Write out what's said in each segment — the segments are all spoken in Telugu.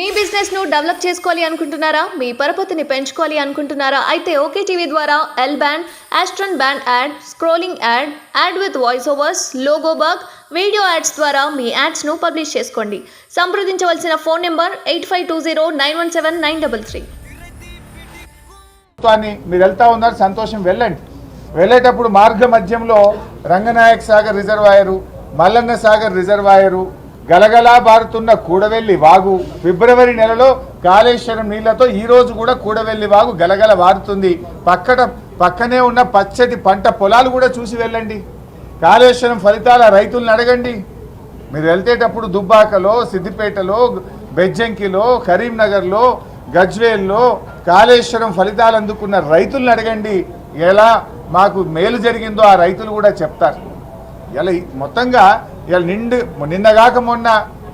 మీ బిజినెస్ ను డెవలప్ చేసుకోవాలి అనుకుంటున్నారా? మీ పరపతిని పెంచుకోవాలి అనుకుంటున్నారా? అయితే ఓకే టీవీ ద్వారా L band, aston band ad, scrolling ad, ad with voice overs, logo bug, video ads ద్వారా మీ యాడ్స్ ను పబ్లిష్ చేసుకోండి. సంప్రదించవలసిన ఫోన్ నెంబర్ 8520917933. మీరు వెళ్తా ఉన్నారు, సంతోషం, వెళ్ళండి. వెళ్ళేటప్పుడు మార్గ మధ్యంలో రంగనాయక సాగర్ రిజర్వాయరు, మల్లన్న సాగర్ రిజర్వాయరు, గలగలా బారుతున్న కూడవెల్లి వాగు, ఫిబ్రవరి నెలలో కాళేశ్వరం నీళ్లతో ఈ రోజు కూడా కూడవెల్లి వాగు గలగల వారుతుంది. పక్కనే ఉన్న పచ్చటి పంట పొలాలు కూడా చూసి వెళ్ళండి. కాళేశ్వరం ఫలితాల రైతులను అడగండి. మీరు వెళ్తేటప్పుడు దుబ్బాకలో, సిద్దిపేటలో, బెజ్జంకిలో, కరీంనగర్లో, గజ్వేల్లో కాళేశ్వరం ఫలితాలు అందుకున్న రైతులను అడగండి. ఎలా మాకు మేలు జరిగిందో ఆ రైతులు కూడా చెప్తారు. ఇలా మొత్తంగా ఇలా నిన్నగాక మొన్న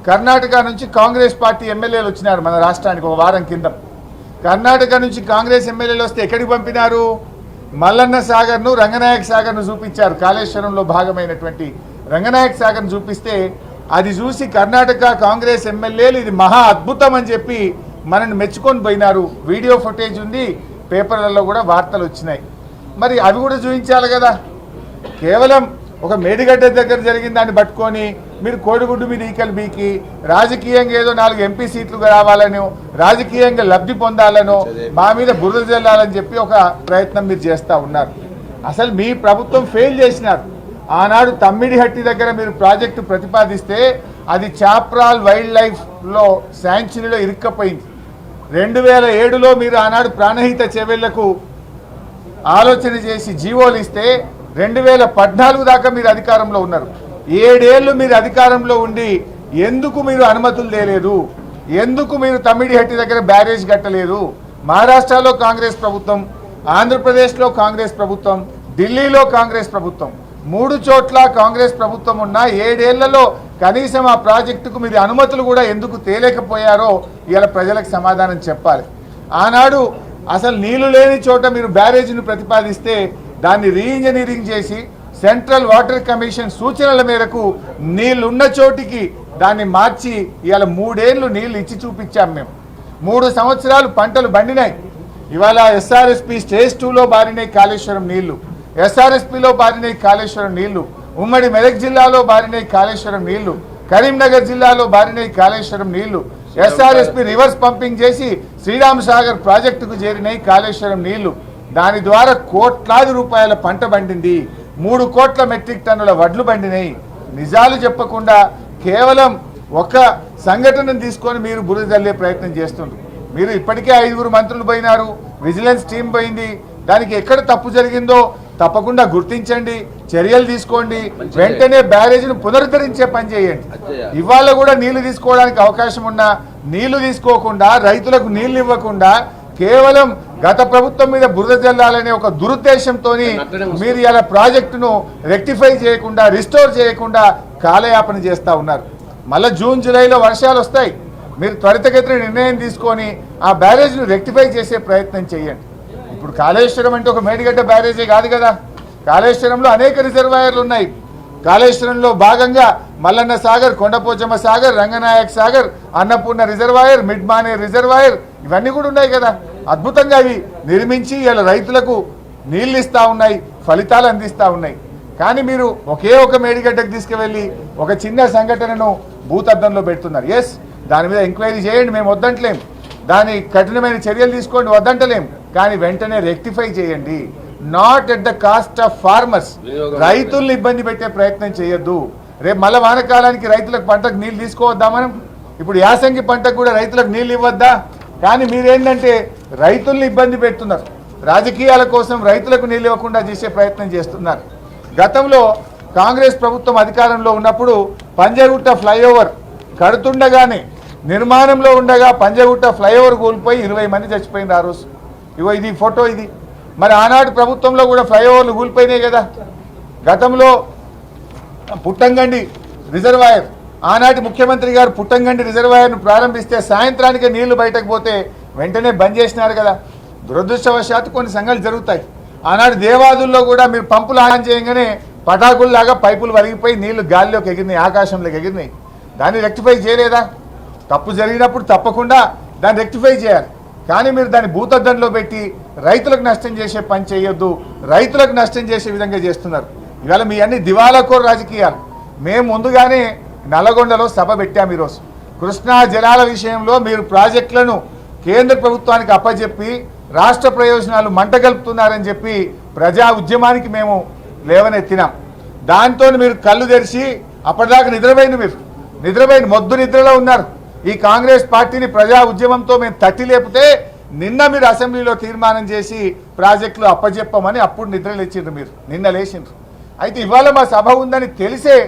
కర్ణాటక నుంచి కాంగ్రెస్ పార్టీ ఎమ్మెల్యేలు వచ్చినారు మన రాష్ట్రానికి. ఒక వారం కింద కర్ణాటక నుంచి కాంగ్రెస్ ఎమ్మెల్యేలు వస్తే ఎక్కడికి పంపినారు? మల్లన్న సాగర్ను, రంగనాయక సాగర్ను చూపించారు. కాళేశ్వరంలో భాగమైనటువంటి రంగనాయక సాగర్ను చూపిస్తే అది చూసి కర్ణాటక కాంగ్రెస్ ఎమ్మెల్యేలు ఇది మహా అద్భుతం అని చెప్పి మనల్ని మెచ్చుకొని పోయినారు. వీడియో ఫుటేజ్ ఉంది, పేపర్లలో కూడా వార్తలు వచ్చినాయి. మరి అవి కూడా చూపించాలి కదా. కేవలం ఒక మేడిగడ్డ దగ్గర జరిగిన దాన్ని పట్టుకొని మీరు కోడిగుడ్డు మీద ఈకలు బీకి రాజకీయంగా ఏదో 4 ఎంపీ సీట్లు రావాలనో, రాజకీయంగా లబ్ధి పొందాలనో, మా మీద బురద జల్లాలని చెప్పి ఒక ప్రయత్నం మీరు చేస్తూ ఉన్నారు. అసలు మీ ప్రభుత్వం ఫెయిల్ చేసినారు. ఆనాడు తమ్మిడిహట్టి దగ్గర మీరు ప్రాజెక్టు ప్రతిపాదిస్తే అది చాప్రాల్ వైల్డ్ లైఫ్లో శాంక్చురీలో ఇరుక్కపోయింది. 2007లో మీరు ఆనాడు ప్రాణహిత చెవెళ్లకు ఆలోచన చేసి జీవోలు ఇస్తే 2014 దాకా మీరు అధికారంలో ఉన్నారు. 7 ఏళ్ళు మీరు అధికారంలో ఉండి ఎందుకు మీరు అనుమతులు తేలేదు? ఎందుకు మీరు తమ్మిడిహట్టి దగ్గర బ్యారేజ్ కట్టలేదు? మహారాష్ట్రలో కాంగ్రెస్ ప్రభుత్వం, ఆంధ్రప్రదేశ్లో కాంగ్రెస్ ప్రభుత్వం, ఢిల్లీలో కాంగ్రెస్ ప్రభుత్వం, 3 చోట్ల కాంగ్రెస్ ప్రభుత్వం ఉన్న 7 ఏళ్లలో కనీసం ఆ ప్రాజెక్టుకు మీరు అనుమతులు కూడా ఎందుకు తేలేకపోయారో ఇలా ప్రజలకు సమాధానం చెప్పాలి. ఆనాడు అసలు నీళ్లు లేని చోట మీరు బ్యారేజ్ను ప్రతిపాదిస్తే దాన్ని రీఇంజనీరింగ్ చేసి సెంట్రల్ వాటర్ కమిషన్ సూచనల మేరకు నీళ్లున్న చోటికి దాన్ని మార్చి ఇవాళ 3 ఏళ్ళు నీళ్లు ఇచ్చి చూపించాం. మేము 3 సంవత్సరాలు పంటలు బండినాయి. ఇవాళ ఎస్ఆర్ఎస్పి స్టేజ్ 2లో బారినాయి కాళేశ్వరం నీళ్లు, ఎస్ఆర్ఎస్పిలో బారినాయి కాళేశ్వరం నీళ్లు, ఉమ్మడి మెదక్ జిల్లాలో బారినాయి కాళేశ్వరం నీళ్లు, కరీంనగర్ జిల్లాలో బారినాయి కాళేశ్వరం నీళ్లు, ఎస్ఆర్ఎస్పి రివర్స్ పంపింగ్ చేసి శ్రీరామ్ సాగర్ ప్రాజెక్టుకు చేరినాయి కాళేశ్వరం నీళ్లు. దాని ద్వారా కోట్లాది రూపాయల పంట బండింది, 3 కోట్ల మెట్రిక్ టన్నుల వడ్లు బండినాయి. నిజాలు చెప్పకుండా కేవలం ఒక సంఘటనను తీసుకొని మీరు బురద జల్లే ప్రయత్నం చేస్తుండ్రు. మీరు ఇప్పటికే 5 మంత్రులు పోయినారు, విజిలెన్స్ టీం పోయింది. దానికి ఎక్కడ తప్పు జరిగిందో తప్పకుండా గుర్తించండి, చర్యలు తీసుకోండి, వెంటనే బ్యారేజ్ను పునరుద్ధరించే పని చేయండి. ఇవాళ కూడా నీళ్లు తీసుకోవడానికి అవకాశం ఉన్నా నీళ్లు తీసుకోకుండా, రైతులకు నీళ్లు ఇవ్వకుండా కేవలం గత ప్రభుత్వం మీద బురద జల్లాలనే ఒక దురుద్దేశంతో మీరు ఇలా ప్రాజెక్టును రెక్టిఫై చేయకుండా, రిస్టోర్ చేయకుండా కాలయాపన చేస్తూ ఉన్నారు. మళ్ళీ జూన్ జూలైలో వర్షాలు వస్తాయి. మీరు త్వరితగతిన నిర్ణయం తీసుకొని ఆ బ్యారేజ్ను రెక్టిఫై చేసే ప్రయత్నం చేయండి. ఇప్పుడు కాళేశ్వరం అంటే ఒక మేడిగడ్డ బ్యారేజే కాదు కదా. కాళేశ్వరంలో అనేక రిజర్వాయర్లు ఉన్నాయి. కాళేశ్వరంలో భాగంగా మల్లన్న సాగర్, కొండపోచమ్మ సాగర్, రంగనాయక సాగర్, అన్నపూర్ణ రిజర్వాయర్, మిడ్మానేర్ రిజర్వాయర్ ఇవన్నీ కూడా ఉన్నాయి కదా. అద్భుతంగా అవి నిర్మించి ఇలా రైతులకు నీళ్ళు ఇస్తూ ఉన్నాయి, ఫలితాలు అందిస్తూ ఉన్నాయి. కానీ మీరు ఒకే ఒక మేడిగడ్డకు తీసుకువెళ్ళి ఒక చిన్న సంఘటనను భూతద్దంలో పెడుతున్నారు. ఎస్, దాని మీద ఎంక్వైరీ చేయండి, మేము వద్దంటలేం. దాని కఠినమైన చర్యలు తీసుకోండి, వద్దంటలేం. కానీ వెంటనే రెక్టిఫై చేయండి. Not at the cost of farmers. రైతుల్ని ఇబ్బంది పెట్టే ప్రయత్నం చేయొద్దు. రేపు మళ్ళీ వానకాలానికి రైతులకు పంటకు నీళ్ళు తీసుకోవద్దా? మనం ఇప్పుడు యాసంగి పంటకు కూడా రైతులకు నీళ్ళు ఇవ్వద్దా? కానీ మీరేంటంటే రైతుల్ని ఇబ్బంది పెడుతున్నారు. రాజకీయాల కోసం రైతులకు నీళ్ళు ఇవ్వకుండా చేసే ప్రయత్నం చేస్తున్నారు. గతంలో కాంగ్రెస్ ప్రభుత్వం అధికారంలో ఉన్నప్పుడు పంజగుట్ట ఫ్లైఓవర్ కడుతుండగానే, నిర్మాణంలో ఉండగా పంజగుట్ట ఫ్లైఓవర్ కూలిపోయి 20 మంది చచ్చిపోయింది ఆ రోజు. ఇగో ఇది ఫోటో. ఇది మరి ఆనాటి ప్రభుత్వంలో కూడా ఫ్లైఓవర్లు కూలిపోయినాయి కదా. గతంలో పుట్టంగండి రిజర్వాయర్, ఆనాటి ముఖ్యమంత్రి గారు పుట్టంగండి రిజర్వాయర్ను ప్రారంభిస్తే సాయంత్రానికి నీళ్లు బయటకు పోతే వెంటనే బంద్ చేసినారు కదా. దురదృష్టవశాత్తు కొన్ని సంఘటనలు జరుగుతాయి. ఆనాడు దేవాదుల్లో కూడా మీరు పంపులు ఆన్ చేయగానే పటాకుల్లాగా పైపులు వలిగిపోయి నీళ్లు గాలిలోకి ఎగిరినాయి, ఆకాశంలోకి ఎగిరినాయి. దాన్ని రెక్టిఫై చేయలేదా? తప్పు జరిగినప్పుడు తప్పకుండా దాన్ని రెక్టిఫై చేయాలి. కానీ మీరు దాన్ని భూతద్దంలో పెట్టి రైతులకు నష్టం చేసే పని చేయొద్దు, రైతులకు నష్టం చేసే విధంగా చేస్తున్నారు. ఇవాళ మీ అన్ని దివాలాకోరు రాజకీయాలు. మేము ముందుగానే నల్లగొండలో సభ పెట్టాము. ఈరోజు కృష్ణా జలాల విషయంలో మీరు ప్రాజెక్టులను కేంద్ర ప్రభుత్వానికి అప్పచెప్పి రాష్ట్ర ప్రయోజనాలు మంటగలుపుతున్నారని చెప్పి ప్రజా ఉద్యమానికి మేము లేవనెత్తినాం. దాంతో మీరు కళ్ళు తెరిచి అప్పటిదాకా నిద్రపోయిన మొద్దు నిద్రలో ఉన్నారు. ఈ కాంగ్రెస్ పార్టీని ప్రజా ఉద్యమంతో మేము తట్టి లేపితే నిన్న మీరు అసెంబ్లీలో తీర్మానం చేసి ప్రాజెక్టులు అప్పచెప్పమని అప్పుడు నిద్ర లేచిండ్రు. మీరు నిన్న లేచిండ్రు. అయితే ఇవాళ మా సభ ఉందని తెలిసే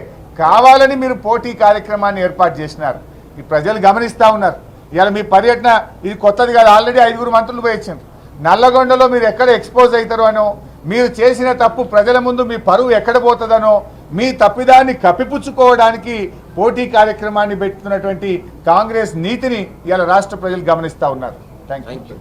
కావాలని మీరు పోటీ కార్యక్రమాన్ని ఏర్పాటు చేసినారు. ఈ ప్రజలు గమనిస్తూ ఉన్నారు. ఇవాళ మీ పర్యటన ఇది కొత్తది కాదు. ఆల్రెడీ 5 మంత్రులు పోయి వచ్చిండ్రు. నల్లగొండలో మీరు ఎక్కడ ఎక్స్పోజ్ అవుతారో అనో, మీరు చేసిన తప్పు ప్రజల ముందు మీ పరువు ఎక్కడ పోతుందనో, మీ తప్పిదాన్ని కప్పిపుచ్చుకోవడానికి పోటీ కార్యక్రమాన్ని పెట్టుతున్నటువంటి కాంగ్రెస్ నీతిని ఇవాళ రాష్ట్ర ప్రజలు గమనిస్తూ ఉన్నారు. Thank you.